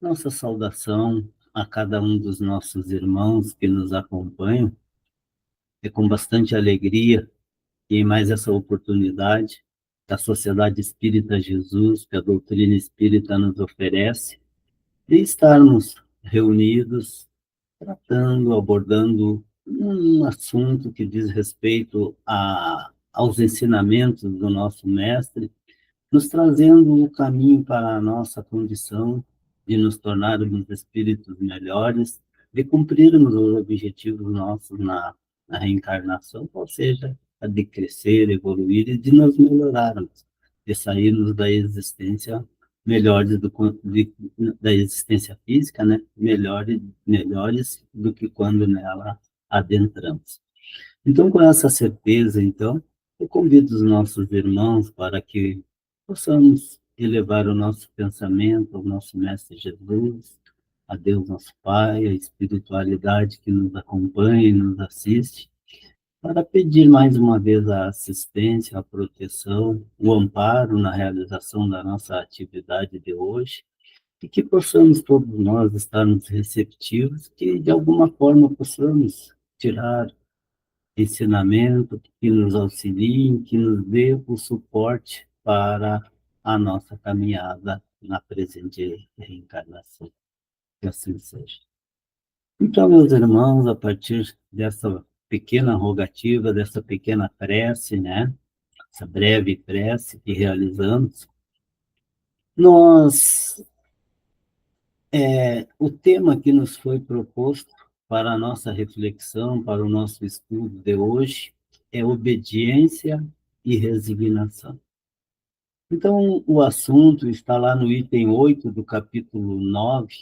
Nossa saudação a cada um dos nossos irmãos que nos acompanham. É com bastante alegria e em mais essa oportunidade que a Sociedade Espírita Jesus, que a doutrina espírita nos oferece, de estarmos reunidos, tratando, abordando um assunto que diz respeito aos ensinamentos do nosso mestre, nos trazendo o caminho para a nossa condição de nos tornarmos espíritos melhores, de cumprirmos os objetivos nossos na reencarnação, ou seja, a de crescer, evoluir e de nos melhorarmos, de sairmos da existência melhores da existência física, né? Melhores do que quando nela adentramos. Então, com essa certeza, então, eu convido os nossos irmãos para que possamos elevar o nosso pensamento ao nosso Mestre Jesus, a Deus nosso Pai, a espiritualidade que nos acompanha e nos assiste, para pedir mais uma vez a assistência, a proteção, o amparo na realização da nossa atividade de hoje, e que possamos todos nós estarmos receptivos, que de alguma forma possamos tirar ensinamento que nos auxiliem, que nos dê o suporte para a nossa caminhada na presente reencarnação. Que assim seja. Então, meus irmãos, a partir dessa pequena rogativa, dessa pequena prece, né? Essa breve prece que realizamos, nós, o tema que nos foi proposto para a nossa reflexão, para o nosso estudo de hoje, é obediência e resignação. Então, o assunto está lá no item 8 do capítulo 9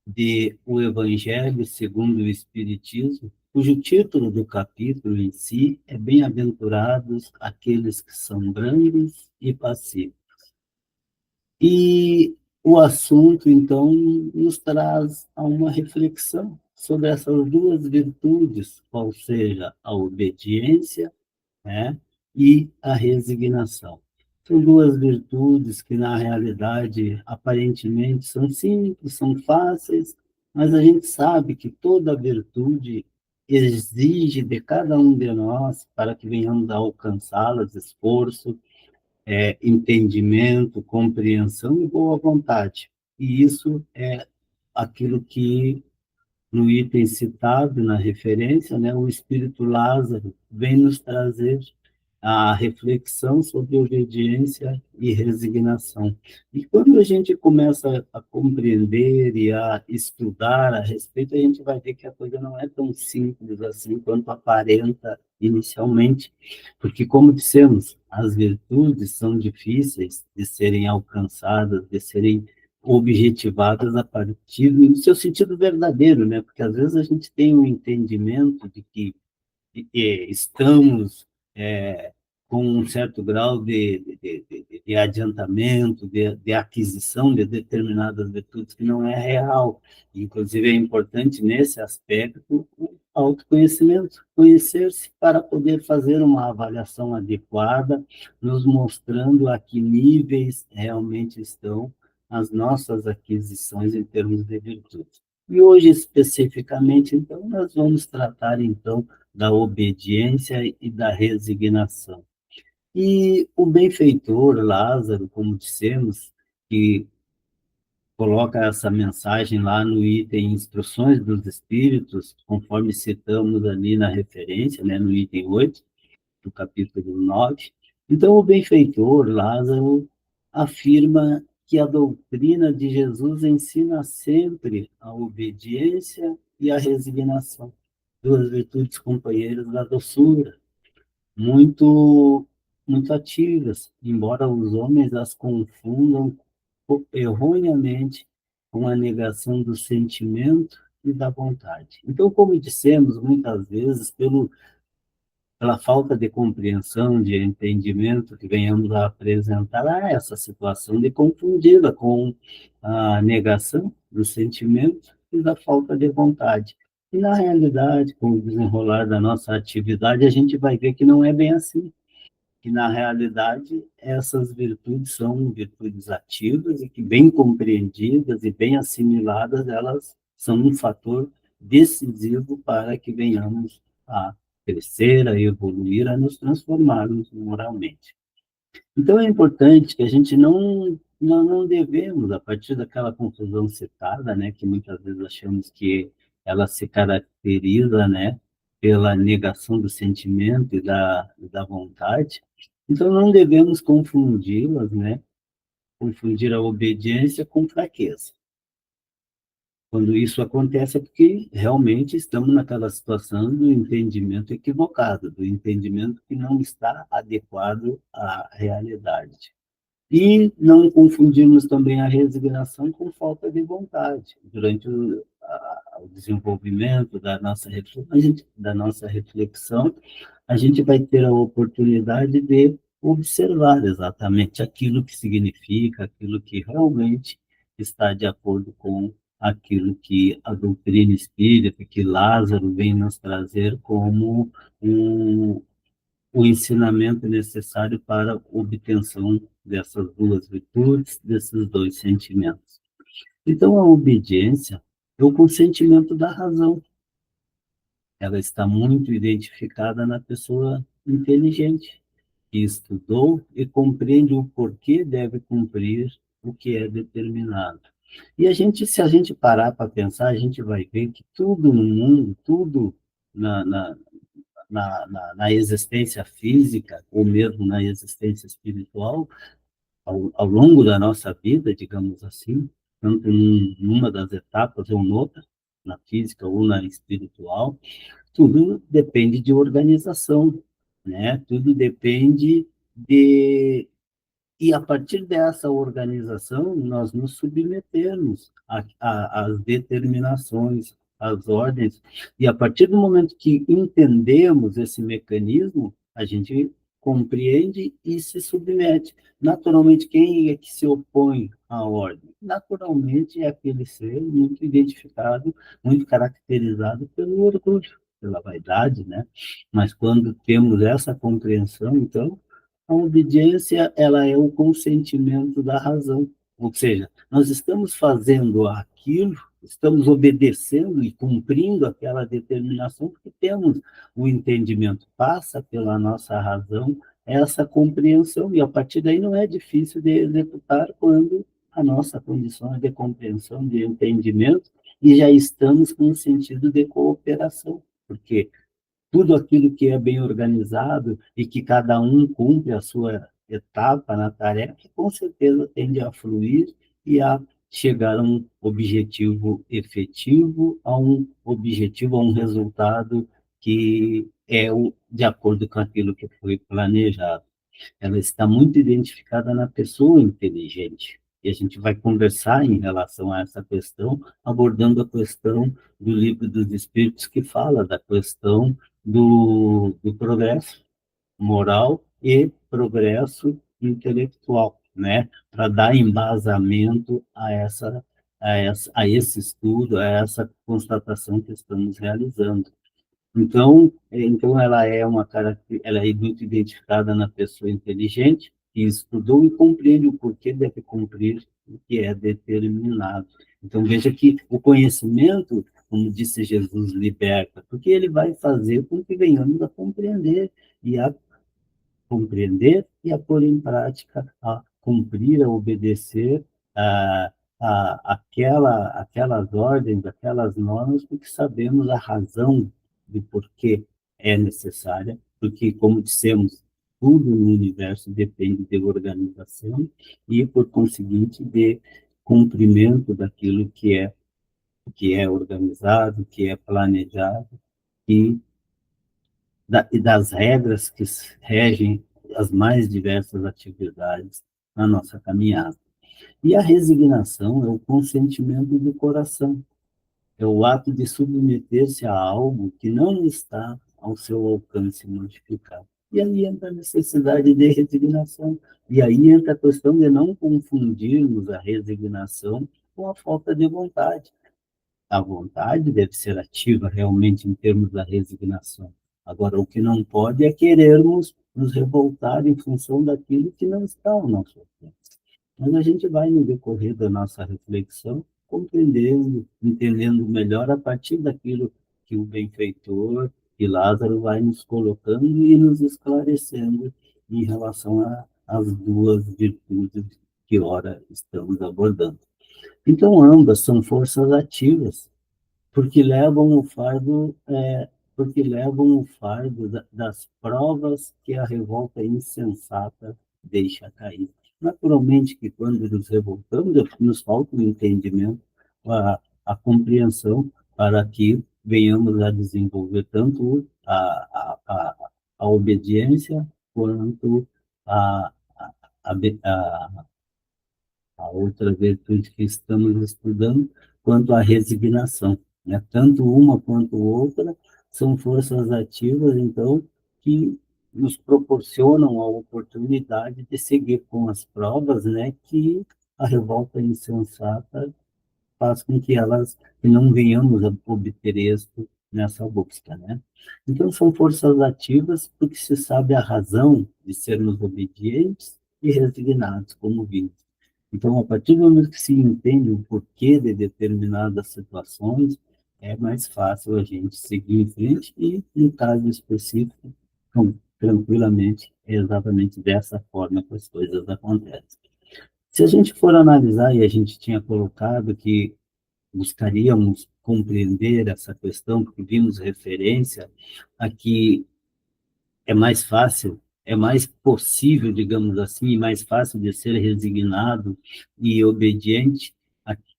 de O Evangelho segundo o Espiritismo, cujo título do capítulo em si é Bem-aventurados aqueles que são brandos e pacíficos. E o assunto, então, nos traz a uma reflexão sobre essas duas virtudes, ou seja, a obediência, né, e a resignação. São duas virtudes que, na realidade, aparentemente são simples, são fáceis, mas a gente sabe que toda virtude exige de cada um de nós, para que venhamos a alcançá-las, esforço, entendimento, compreensão e boa vontade. E isso é aquilo que, no item citado, na referência, né, o Espírito Lázaro vem nos trazer a reflexão sobre obediência e resignação. E quando a gente começa a compreender e a estudar a respeito, a gente vai ver que a coisa não é tão simples assim quanto aparenta inicialmente, porque, como dissemos, as virtudes são difíceis de serem alcançadas, de serem objetivadas a partir do seu sentido verdadeiro, né? Porque às vezes a gente tem um entendimento de que estamos com um certo grau de adiantamento, de aquisição de determinadas virtudes que não é real. Inclusive, é importante, nesse aspecto, o autoconhecimento, conhecer-se para poder fazer uma avaliação adequada, nos mostrando a que níveis realmente estão as nossas aquisições em termos de virtudes. E hoje, especificamente, então, nós vamos tratar, então, da obediência e da resignação. E o benfeitor Lázaro, como dissemos, que coloca essa mensagem lá no item Instruções dos Espíritos, conforme citamos ali na referência, né, no item 8 do capítulo 9. Então, o benfeitor Lázaro afirma que a doutrina de Jesus ensina sempre a obediência e a resignação, duas virtudes companheiras da doçura, muito, muito ativas, embora os homens as confundam erroneamente com a negação do sentimento e da vontade. Então, como dissemos muitas vezes, pela falta de compreensão, de entendimento que venhamos a apresentar, essa situação de confundida com a negação do sentimento e da falta de vontade. E, na realidade, com o desenrolar da nossa atividade, a gente vai ver que não é bem assim. que, na realidade, essas virtudes são virtudes ativas e que, bem compreendidas e bem assimiladas, elas são um fator decisivo para que venhamos a crescer, a evoluir, a nos transformarmos moralmente. Então, é importante que a gente não devemos, a partir daquela conclusão citada, né, que muitas vezes achamos que ela se caracteriza, né, pela negação do sentimento e da vontade, então não devemos confundi-las, né, confundir a obediência com fraqueza. Quando isso acontece é porque realmente estamos naquela situação do entendimento equivocado, do entendimento que não está adequado à realidade. E não confundirmos também a resignação com falta de vontade. Durante o desenvolvimento da nossa reflexão, a gente vai ter a oportunidade de observar exatamente aquilo que significa, aquilo que realmente está de acordo com aquilo que a doutrina espírita, que Lázaro vem nos trazer como um, o ensinamento necessário para a obtenção dessas duas virtudes, desses dois sentimentos. Então, a obediência é o consentimento da razão. Ela está muito identificada na pessoa inteligente, que estudou e compreende o porquê deve cumprir o que é determinado. E se a gente parar para pensar, a gente vai ver que tudo no mundo, tudo na, na, na existência física, ou mesmo na existência espiritual, ao longo da nossa vida, digamos assim, tanto numa das etapas ou noutra, na física ou na espiritual, tudo depende de organização, né? Tudo depende de e, a partir dessa organização, nós nos submetemos às determinações, às ordens, e a partir do momento que entendemos esse mecanismo, a gente compreende e se submete. Naturalmente, quem é que se opõe à ordem? Naturalmente, é aquele ser muito identificado, muito caracterizado pelo orgulho, pela vaidade, né? Mas quando temos essa compreensão, então, a obediência, ela é o consentimento da razão. Ou seja, nós estamos fazendo aquilo, estamos obedecendo e cumprindo aquela determinação porque temos o entendimento, passa pela nossa razão essa compreensão, e a partir daí não é difícil de executar quando a nossa condição é de compreensão, de entendimento, e já estamos com um sentido de cooperação, porque tudo aquilo que é bem organizado e que cada um cumpre a sua etapa na tarefa, com certeza tende a fluir e a chegar a um objetivo efetivo, a um resultado que é de acordo com aquilo que foi planejado. Ela está muito identificada na pessoa inteligente. E a gente vai conversar em relação a essa questão, abordando a questão do Livro dos Espíritos, que fala da questão do progresso moral e progresso intelectual, né? Para dar embasamento a esse estudo, a essa constatação que estamos realizando. Então ela é muito identificada na pessoa inteligente, que estudou e compreende o porquê deve cumprir o que é determinado. Então, veja que o conhecimento, como disse Jesus, liberta, porque ele vai fazer com que venhamos a compreender e a pôr em prática, a cumprir, a obedecer aquelas ordens, aquelas normas, porque sabemos a razão do porquê é necessária, porque, como dissemos, tudo no universo depende de organização e, por conseguinte, de cumprimento daquilo que é organizado, que é planejado, e e das regras que regem as mais diversas atividades na nossa caminhada. E a resignação é o consentimento do coração, é o ato de submeter-se a algo que não está ao seu alcance modificar. E aí entra a necessidade de resignação, e aí entra a questão de não confundirmos a resignação com a falta de vontade. A vontade deve ser ativa realmente em termos da resignação. Agora, o que não pode é querermos nos revoltar em função daquilo que não está ao nosso alcance. Mas a gente vai, no decorrer da nossa reflexão, compreendendo, entendendo melhor a partir daquilo que o benfeitor e Lázaro vai nos colocando e nos esclarecendo em relação às duas virtudes que ora estamos abordando. Então, ambas são forças ativas, porque levam o fardo, das provas que a revolta insensata deixa cair. Naturalmente que quando nos revoltamos, nos falta o entendimento, a compreensão para que venhamos a desenvolver tanto a obediência quanto a, a, a, a outra virtude que estamos estudando, quanto à resignação. Né? Tanto uma quanto outra são forças ativas, então, que nos proporcionam a oportunidade de seguir com as provas, né, que a revolta insensata faz com que não venhamos a obter êxito nessa busca, né? Então, são forças ativas porque se sabe a razão de sermos obedientes e resignados, como vimos. Então, a partir do momento que se entende o porquê de determinadas situações, é mais fácil a gente seguir em frente e, no caso específico, então, tranquilamente, é exatamente dessa forma que as coisas acontecem. Se a gente for analisar, e a gente tinha colocado que buscaríamos compreender essa questão, porque vimos referência a que é mais fácil, é mais possível, digamos assim, mais fácil de ser resignado e obediente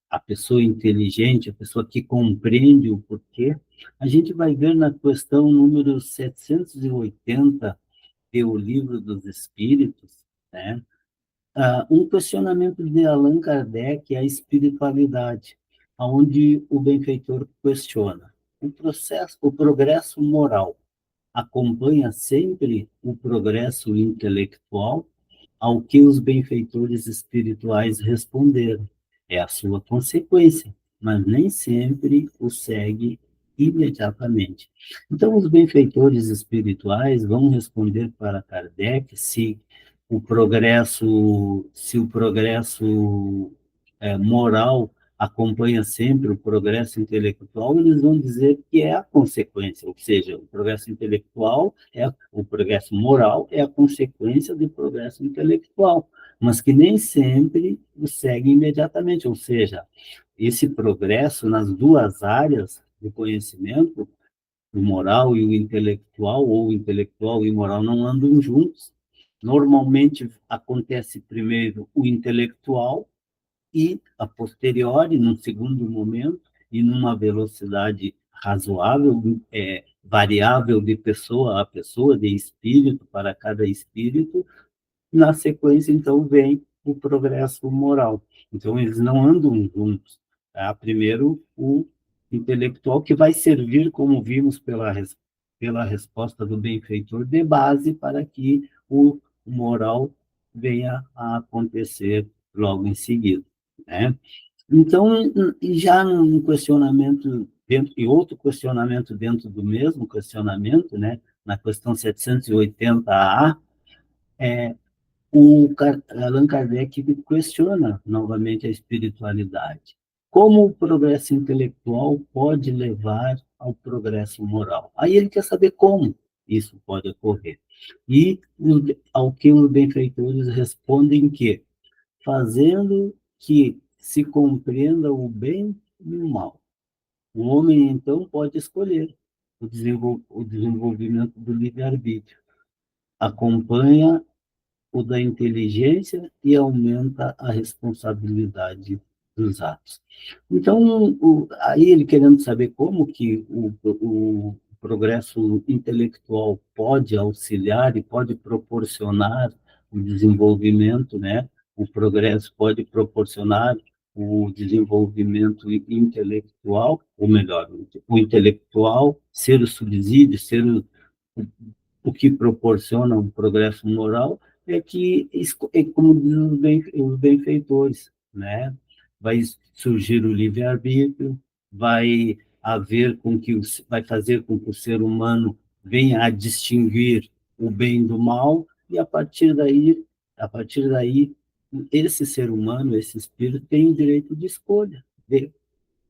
a pessoa inteligente, a pessoa que compreende o porquê. A gente vai ver na questão número 780 do Livro dos Espíritos, né? Um questionamento de Allan Kardec à espiritualidade, onde o benfeitor questiona o progresso moral acompanha sempre o progresso intelectual, ao que os benfeitores espirituais responderam. É a sua consequência, mas nem sempre o segue imediatamente. Então, os benfeitores espirituais vão responder para Kardec se o progresso moral acompanha sempre o progresso intelectual, eles vão dizer que é a consequência, ou seja, o progresso intelectual o progresso moral é a consequência do progresso intelectual, mas que nem sempre o segue imediatamente, ou seja, esse progresso nas duas áreas do conhecimento, o moral e o intelectual, ou o intelectual e o moral não andam juntos. Normalmente acontece primeiro o intelectual, e, a posteriori, num segundo momento, e numa velocidade razoável, variável de pessoa a pessoa, de espírito para cada espírito, na sequência, então, vem o progresso moral. Então, eles não andam juntos. Tá? Primeiro, o intelectual, que vai servir, como vimos pela resposta do benfeitor, de base para que o moral venha a acontecer logo em seguida. Né? Então, já num questionamento, e outro questionamento dentro do mesmo questionamento, né, na questão 780A, Allan Kardec questiona novamente a espiritualidade. Como o progresso intelectual pode levar ao progresso moral? Aí ele quer saber como isso pode ocorrer. E ao que os benfeitores respondem que, fazendo que se compreenda o bem e o mal, o homem então pode escolher o desenvolvimento do livre-arbítrio. Acompanha o da inteligência e aumenta a responsabilidade dos atos. Então, aí ele querendo saber como que o progresso intelectual pode auxiliar e pode proporcionar o desenvolvimento, né? O progresso pode proporcionar o desenvolvimento intelectual, ou melhor, o intelectual ser o subsídio, ser o que proporciona um progresso moral, é que, como dizem os benfeitores, né? Vai surgir o livre-arbítrio, vai fazer com que o ser humano venha a distinguir o bem do mal, e a partir daí, esse ser humano, esse espírito, tem o direito de escolha, de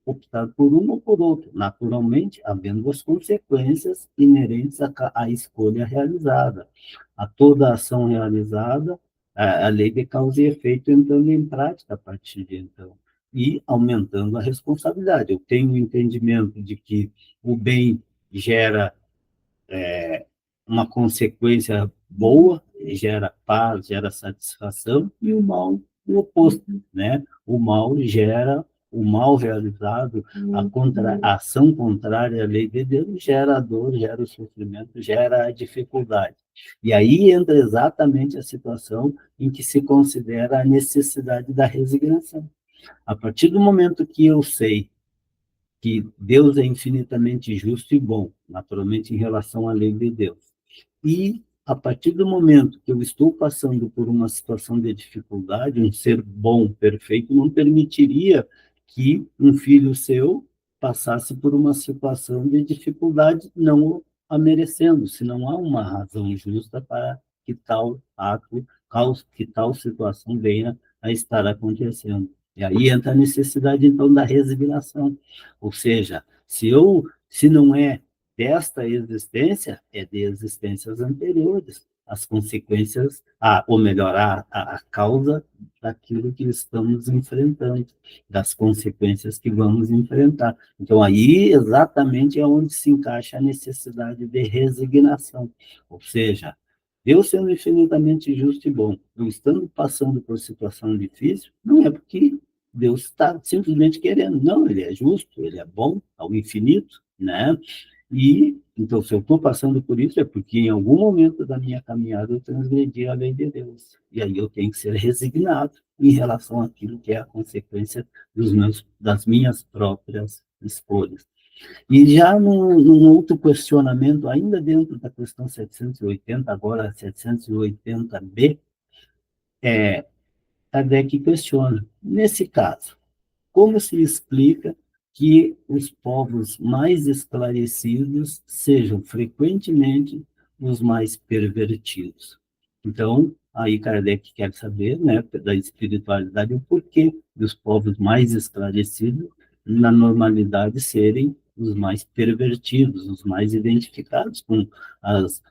optar por um ou por outro, naturalmente, havendo as consequências inerentes à escolha realizada. A toda ação realizada, a lei de causa e efeito entrando em prática a partir de então, e aumentando a responsabilidade. Eu tenho o entendimento de que o bem gera uma consequência boa, gera paz, gera satisfação, e o mal, o oposto, né? O mal gera, o mal realizado, a ação contrária à lei de Deus gera a dor, gera o sofrimento, gera a dificuldade. E aí entra exatamente a situação em que se considera a necessidade da resignação. A partir do momento que eu sei que Deus é infinitamente justo e bom, naturalmente em relação à lei de Deus, e, a partir do momento que eu estou passando por uma situação de dificuldade, um ser bom, perfeito, não permitiria que um filho seu passasse por uma situação de dificuldade, não a merecendo, se não há uma razão justa para que tal ato, que tal situação venha a estar acontecendo. E aí entra a necessidade, então, da resignação. Ou seja, se não é desta existência, é de existências anteriores. As consequências, ou melhor, a causa daquilo que estamos enfrentando, das consequências que vamos enfrentar. Então, aí exatamente é onde se encaixa a necessidade de resignação. Ou seja, Deus sendo infinitamente justo e bom, eu estando passando por situação difícil, não é porque Deus está simplesmente querendo, não, ele é justo, ele é bom ao infinito, né? E, então, se eu estou passando por isso, é porque em algum momento da minha caminhada eu transgredi a lei de Deus. E aí eu tenho que ser resignado em relação àquilo que é a consequência das minhas próprias escolhas. E já num outro questionamento, ainda dentro da questão 780, agora 780b, Kardec questiona, nesse caso, como se explica que os povos mais esclarecidos sejam frequentemente os mais pervertidos? Então, aí Kardec quer saber, né, da espiritualidade, o porquê dos povos mais esclarecidos, na normalidade, serem os mais pervertidos, os mais identificados com as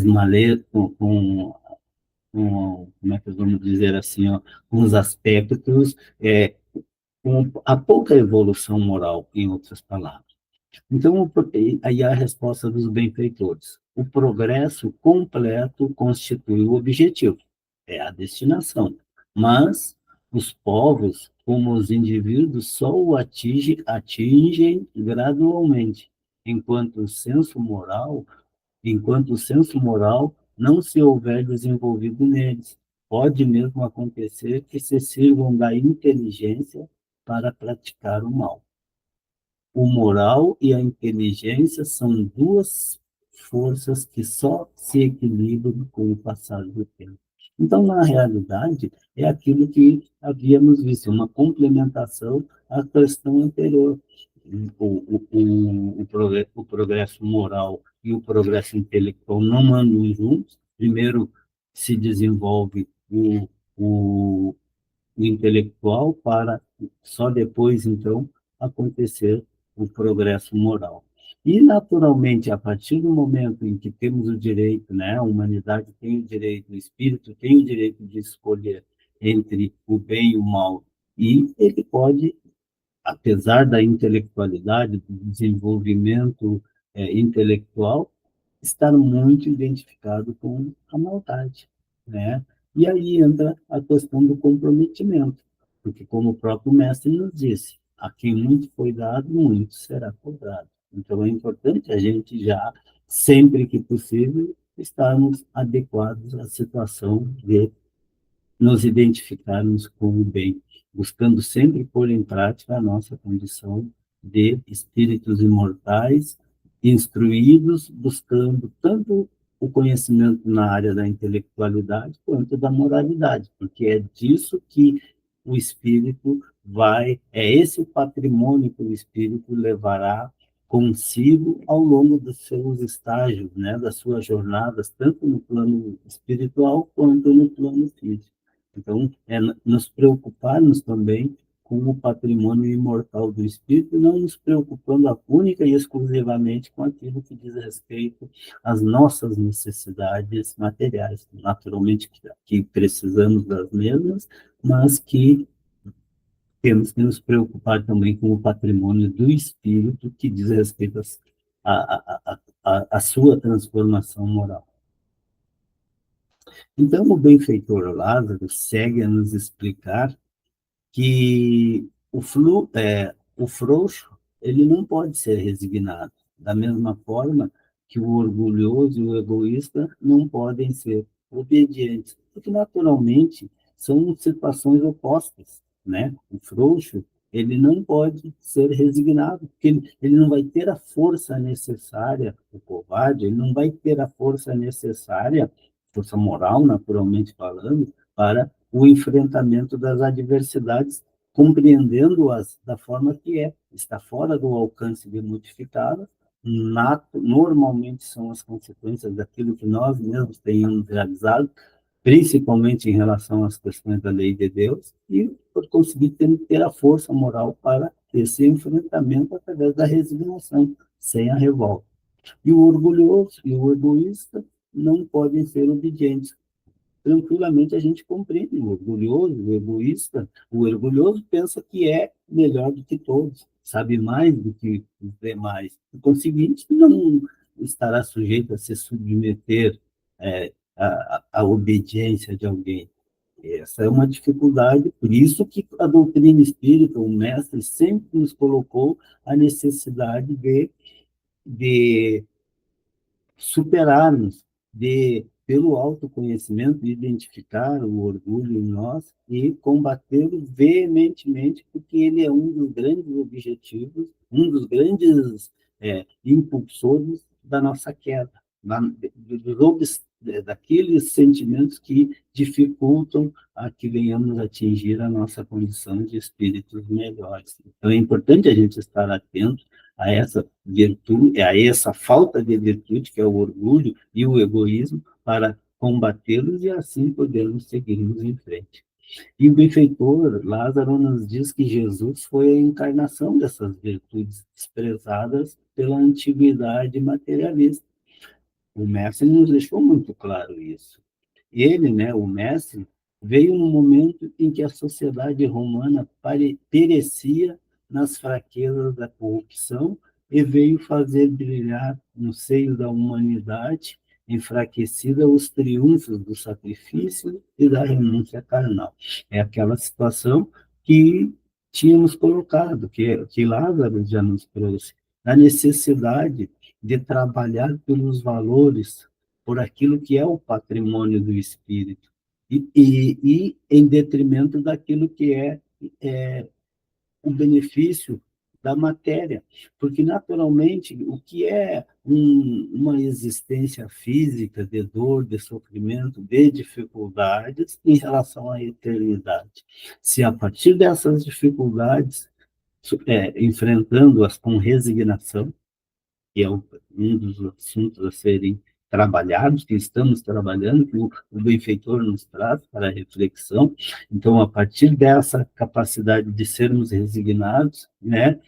maletas, como é que vamos dizer assim, ó, com os aspectos com a pouca evolução moral, em outras palavras. Então, aí a resposta dos benfeitores. O progresso completo constitui o objetivo, é a destinação. Mas os povos, como os indivíduos, só o atingem gradualmente, enquanto o senso moral não se houver desenvolvido neles. Pode mesmo acontecer que se sirvam da inteligência para praticar o mal. O moral e a inteligência são duas forças que só se equilibram com o passar do tempo. Então, na realidade, é aquilo que havíamos visto, uma complementação à questão anterior. O progresso moral e o progresso intelectual não andam juntos. Primeiro se desenvolve o intelectual para só depois, então, acontecer o progresso moral. E, naturalmente, a partir do momento em que temos o direito, né, a humanidade tem o direito, o espírito tem o direito de escolher entre o bem e o mal, e ele pode, apesar da intelectualidade, do desenvolvimento intelectual, estar muito identificado com a maldade, né? E aí entra a questão do comprometimento, porque como o próprio mestre nos disse, a quem muito foi dado, muito será cobrado. Então é importante a gente já, sempre que possível, estarmos adequados à situação de nos identificarmos com o bem, buscando sempre pôr em prática a nossa condição de espíritos imortais, instruídos, buscando tanto o conhecimento na área da intelectualidade quanto da moralidade, porque é disso que o espírito vai, é esse o patrimônio que o espírito levará consigo ao longo dos seus estágios, né, das suas jornadas, tanto no plano espiritual quanto no plano físico. Então, nos preocuparmos também com o patrimônio imortal do espírito, não nos preocupando única e exclusivamente com aquilo que diz respeito às nossas necessidades materiais. Naturalmente, que precisamos das mesmas, mas que temos que nos preocupar também com o patrimônio do espírito que diz respeito à sua transformação moral. Então, o benfeitor Lázaro segue a nos explicar que o frouxo ele não pode ser resignado, da mesma forma que o orgulhoso e o egoísta não podem ser obedientes, porque naturalmente são situações opostas, né? O frouxo ele não pode ser resignado, porque ele não vai ter a força necessária, o covarde, ele não vai ter a força necessária, força moral, naturalmente falando, para o enfrentamento das adversidades, compreendendo-as da forma que está fora do alcance de modificá-las, normalmente são as consequências daquilo que nós mesmos tenhamos realizado, principalmente em relação às questões da lei de Deus, e, por conseguir, ter a força moral para esse enfrentamento através da resignação, sem a revolta. E o orgulhoso e o egoísta não podem ser obedientes. Tranquilamente a gente compreende o orgulhoso, o egoísta. O orgulhoso pensa que é melhor do que todos, sabe mais do que os demais. Por conseguinte, não estará sujeito a se submeter à obediência de alguém. Essa é uma dificuldade, por isso que a doutrina espírita, o mestre, sempre nos colocou a necessidade de superarmos, pelo autoconhecimento, identificar o orgulho em nós e combatê-lo veementemente, porque ele é um dos grandes objetivos, um dos grandes impulsores da nossa queda, daqueles sentimentos que dificultam a que venhamos atingir a nossa condição de espíritos melhores. Então, é importante a gente estar atento a essa virtude, a essa falta de virtude, que é o orgulho e o egoísmo, para combatê-los e assim podermos seguirmos em frente. E o benfeitor Lázaro nos diz que Jesus foi a encarnação dessas virtudes desprezadas pela antiguidade materialista. O mestre nos deixou muito claro isso. Ele, né, o mestre, veio no momento em que a sociedade romana perecia nas fraquezas da corrupção e veio fazer brilhar no seio da humanidade enfraquecida os triunfos do sacrifício e da renúncia carnal. É aquela situação que tínhamos colocado, que Lázaro já nos trouxe, a necessidade de trabalhar pelos valores, por aquilo que é o patrimônio do espírito, e em detrimento daquilo que é o benefício da matéria, porque naturalmente o que é uma existência física de dor, de sofrimento, de dificuldades em relação à eternidade. Se a partir dessas dificuldades, enfrentando-as com resignação, que é um dos assuntos a serem trabalhados, que estamos trabalhando, que o benfeitor nos traz para a reflexão. Então, a partir dessa capacidade de sermos resignados, né,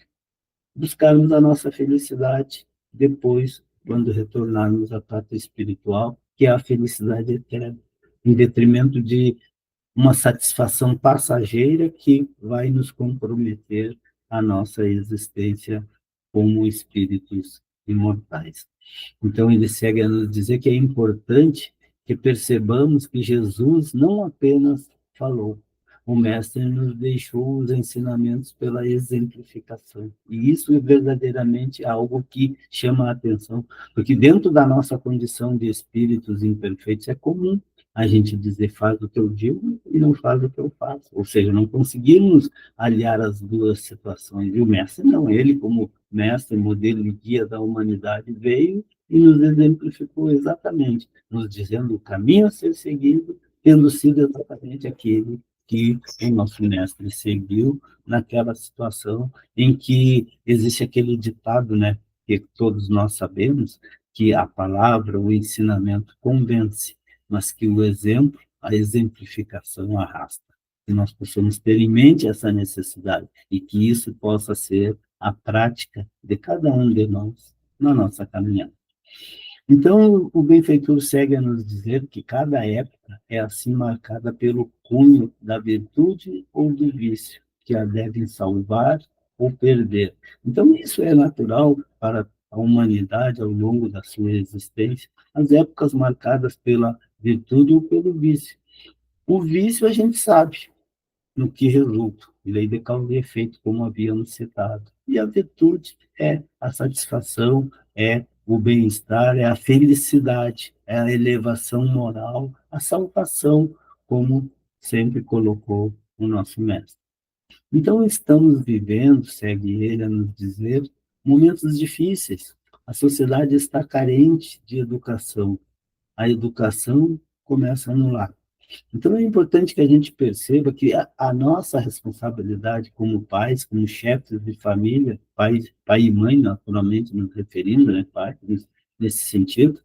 buscarmos a nossa felicidade depois, quando retornarmos à pátria espiritual, que é a felicidade eterna, em detrimento de uma satisfação passageira que vai nos comprometer a nossa existência como espíritos imortais. Então, ele segue a nos dizer que é importante que percebamos que Jesus não apenas falou, o Mestre nos deixou os ensinamentos pela exemplificação. E isso é verdadeiramente algo que chama a atenção, porque dentro da nossa condição de espíritos imperfeitos é comum a gente dizer faz o que eu digo e não faz o que eu faço. Ou seja, não conseguimos aliar as duas situações. E o Mestre não, ele como Mestre, modelo e guia da humanidade, veio e nos exemplificou exatamente, nos dizendo o caminho a ser seguido, tendo sido exatamente aquele que o nosso mestre seguiu naquela situação em que existe aquele ditado, né? porque todos nós sabemos que a palavra, o ensinamento convence, mas que o exemplo, a exemplificação arrasta. Que nós possamos ter em mente essa necessidade e que isso possa ser a prática de cada um de nós na nossa caminhada. Então, o benfeitor segue a nos dizer que cada época é assim marcada pelo cunho da virtude ou do vício, que a devem salvar ou perder. Então, isso é natural para a humanidade ao longo da sua existência, as épocas marcadas pela virtude ou pelo vício. O vício a gente sabe, no que resulta, lei de causa e efeito, como havíamos citado. E a virtude é a satisfação, é o bem-estar, é a felicidade, é a elevação moral, a salvação, como sempre colocou o nosso mestre. Então, estamos vivendo, segue ele a nos dizer, momentos difíceis. A sociedade está carente de educação. A educação começa no lar. Então, é importante que a gente perceba que a nossa responsabilidade como pais, como chefes de família, pai e mãe, naturalmente, nos referindo, né, pai, nesse sentido,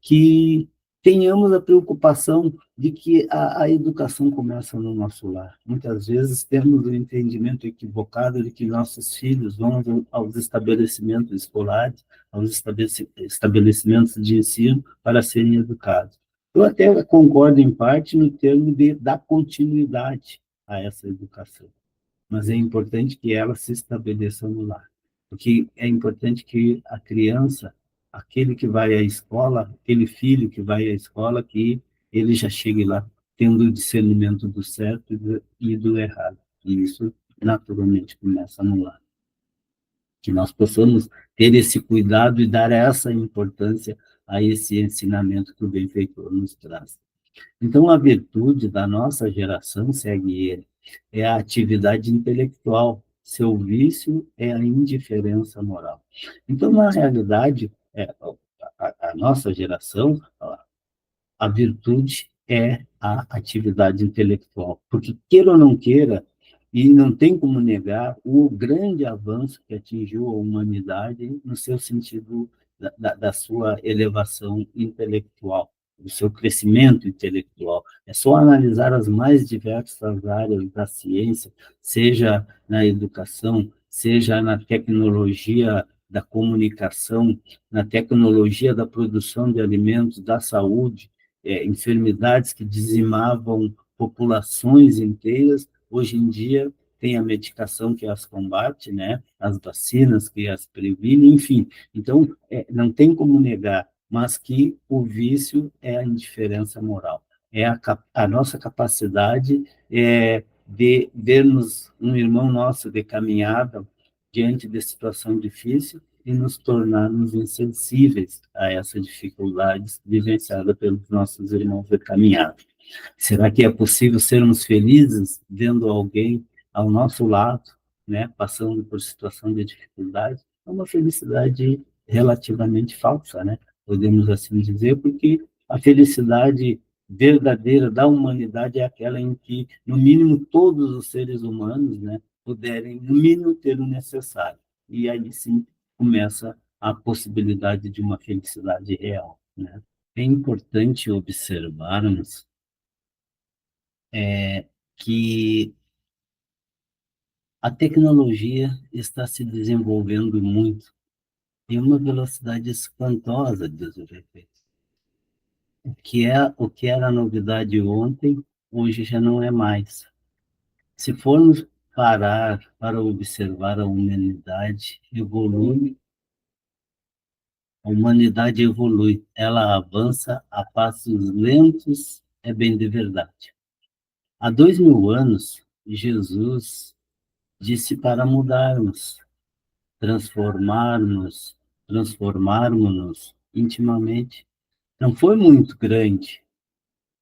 que tenhamos a preocupação de que a educação começa no nosso lar. Muitas vezes temos o entendimento equivocado de que nossos filhos vão aos estabelecimentos escolares, aos estabelecimentos de ensino para serem educados. Eu até concordo em parte no termo de dar continuidade a essa educação, mas é importante que ela se estabeleça no lar, porque é importante que a criança, aquele que vai à escola, aquele filho que vai à escola, que ele já chegue lá tendo o discernimento do certo e do errado, e isso naturalmente começa no lar. Que nós possamos ter esse cuidado e dar essa importância a esse ensinamento que o benfeitor nos traz. Então, a virtude da nossa geração, segue ele, é a atividade intelectual. Seu vício é a indiferença moral. Então, na realidade, a nossa geração, a virtude é a atividade intelectual. Porque, queira ou não queira, e não tem como negar o grande avanço que atingiu a humanidade no seu sentido da sua elevação intelectual, do seu crescimento intelectual. É só analisar as mais diversas áreas da ciência, seja na educação, seja na tecnologia da comunicação, na tecnologia da produção de alimentos, da saúde, enfermidades que dizimavam populações inteiras, hoje em dia tem a medicação que as combate, né? As vacinas que as previne, enfim. Então, não tem como negar, mas que o vício é a indiferença moral. É a nossa capacidade de vermos um irmão nosso de caminhada diante de situação difícil e nos tornarmos insensíveis a essas dificuldades vivenciadas pelos nossos irmãos de caminhada. Será que é possível sermos felizes vendo alguém ao nosso lado, né, passando por situação de dificuldade? É uma felicidade relativamente falsa, né? Podemos assim dizer, porque a felicidade verdadeira da humanidade é aquela em que, no mínimo, todos os seres humanos, né, puderem, no mínimo, ter o necessário. E aí sim começa a possibilidade de uma felicidade real, né? É importante observarmos que a tecnologia está se desenvolvendo muito em uma velocidade espantosa, diz o prefeito. O que era novidade ontem, hoje já não é mais. Se formos parar para observar a humanidade evolui, ela avança a passos lentos, é bem de verdade. Há 2000 anos, Jesus disse para mudarmos, transformarmos, transformarmos-nos intimamente. Não foi muito grande,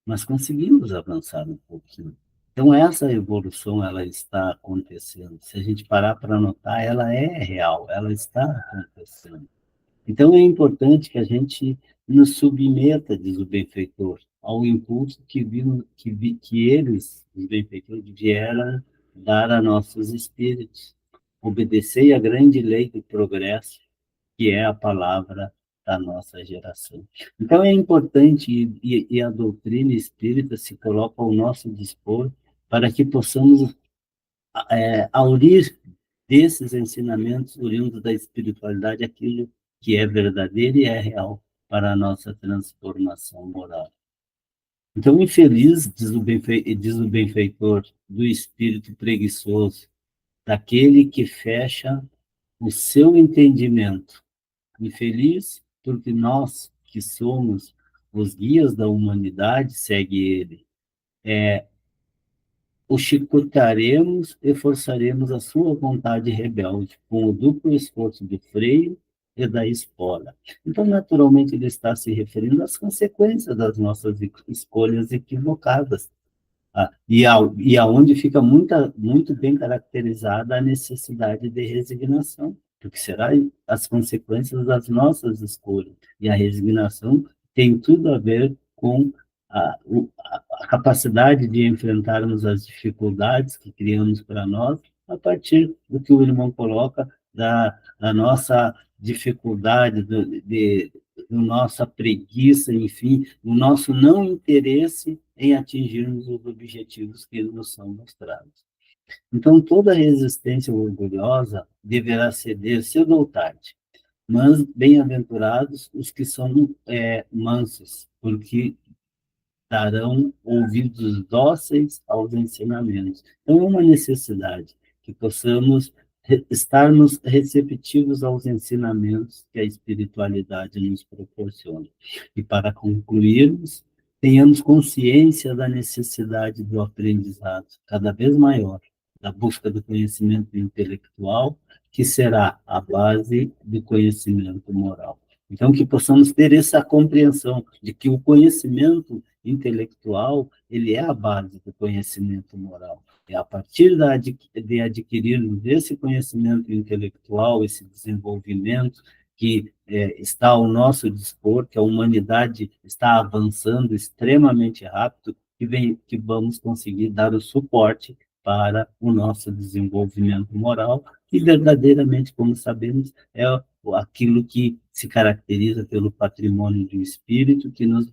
mas conseguimos avançar um pouquinho. Então, essa evolução, ela está acontecendo. Se a gente parar para notar, ela é real, ela está acontecendo. Então, é importante que a gente nos submeta, diz o benfeitor, ao impulso que eles, os benfeitores, vieram dar a nossos espíritos. Obedecei à grande lei do progresso, que é a palavra da nossa geração. Então, é importante, e a doutrina espírita se coloca ao nosso dispor para que possamos aurir desses ensinamentos oriundos da espiritualidade aquilo que é verdadeiro e é real para a nossa transformação moral. Então, infeliz, diz o benfeitor, do espírito preguiçoso, daquele que fecha o seu entendimento. Infeliz, porque nós, que somos os guias da humanidade, segue ele, o chicotearemos e forçaremos a sua vontade rebelde, com o duplo esforço do freio e da espora. Então, naturalmente, ele está se referindo às consequências das nossas escolhas equivocadas. E aonde fica muito bem caracterizada a necessidade de resignação, porque será as consequências das nossas escolhas. E a resignação tem tudo a ver com a capacidade de enfrentarmos as dificuldades que criamos para nós, a partir do que o irmão coloca da nossa dificuldade, do nossa preguiça, enfim, do nosso não interesse em atingirmos os objetivos que nos são mostrados. Então, toda resistência orgulhosa deverá ceder cedo ou tarde, mas bem-aventurados os que são mansos, porque darão ouvidos dóceis aos ensinamentos. Então, é uma necessidade que possamos estarmos receptivos aos ensinamentos que a espiritualidade nos proporciona. E para concluirmos, tenhamos consciência da necessidade do aprendizado cada vez maior, da busca do conhecimento intelectual, que será a base do conhecimento moral. Então, que possamos ter essa compreensão de que o conhecimento intelectual, ele é a base do conhecimento moral. É a partir de adquirirmos esse conhecimento intelectual, esse desenvolvimento que está ao nosso dispor, que a humanidade está avançando extremamente rápido, que vamos conseguir dar o suporte para o nosso desenvolvimento moral, que verdadeiramente, como sabemos, é aquilo que se caracteriza pelo patrimônio do espírito que nos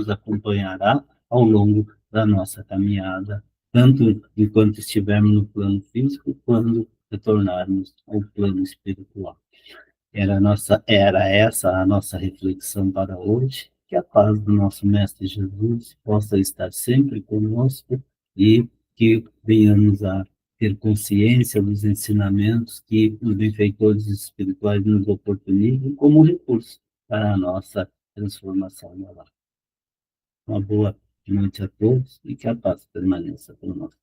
acompanhará ao longo da nossa caminhada, tanto enquanto estivermos no plano físico, quando retornarmos ao plano espiritual. Era essa a nossa reflexão para hoje. Que a paz do nosso Mestre Jesus possa estar sempre conosco e que venhamos a ter consciência dos ensinamentos que os benfeitores espirituais nos oportunizam como recurso para a nossa transformação moral. Uma boa noite a todos e que a paz permaneça conosco.